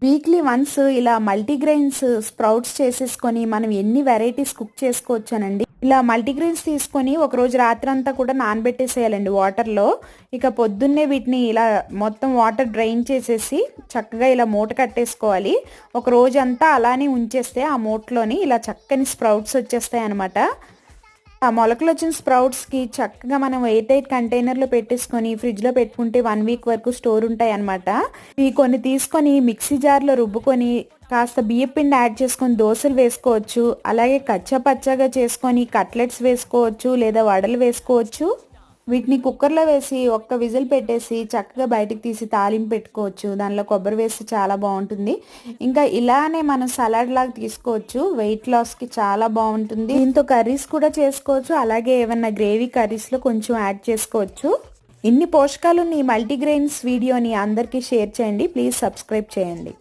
Weekly once ఇలా multigrains sprouts చేసేసుకొని మనం ఎన్ని వెరైటీస్ కుక్ చేసుకోవచ్చానండి. ఇలా మల్టీగ్రెయిన్స్ తీసుకొని ఒకరోజు రాత్రంతా కూడా నానబెట్టేసేయాలండి వాటర్లో. ఇక పొద్దున్నే వీటిని ఇలా మొత్తం వాటర్ డ్రైన్ చేసేసి చక్కగా ఇలా మూట కట్టేసుకోవాలి. ఒక రోజంతా అలానే ఉంచేస్తే ఆ మూటలోని ఇలా చక్కని స్ప్రౌట్స్ వచ్చేస్తాయి అనమాట. ఆ మొలకలు వచ్చిన స్ప్రౌట్స్కి చక్కగా మనం ఎయిర్ టైట్ కంటైనర్లో పెట్టేసుకొని ఫ్రిడ్జ్లో పెట్టుకుంటే 1 వీక్ వరకు స్టోర్ ఉంటాయి అనమాట. ఇవి కొన్ని తీసుకొని మిక్సీ జార్లో రుబ్బుకొని కాస్త బియ్యం పిండి యాడ్ చేసుకొని దోశలు వేసుకోవచ్చు. అలాగే కచ్చా పచ్చాగా చేసుకొని కట్లెట్స్ వేసుకోవచ్చు, లేదా వడలు వేసుకోవచ్చు. వీటిని కుక్కర్లో వేసి ఒక్క విజిల్ పెట్టేసి చక్కగా బయటకు తీసి తాలింపు పెట్టుకోవచ్చు. దానిలో కొబ్బరి వేస్తే చాలా బాగుంటుంది. ఇంకా ఇలానే మనం సలాడ్ లాగా తీసుకోవచ్చు. వెయిట్ లాస్కి చాలా బాగుంటుంది. దీంతో కర్రీస్ కూడా చేసుకోవచ్చు. అలాగే ఏమన్నా గ్రేవీ కర్రీస్లో కొంచెం యాడ్ చేసుకోవచ్చు. ఇన్ని పోషకాలు ఈ మల్టీగ్రెయిన్స్ వీడియోని అందరికీ షేర్ చేయండి. ప్లీజ్ సబ్స్క్రైబ్ చేయండి.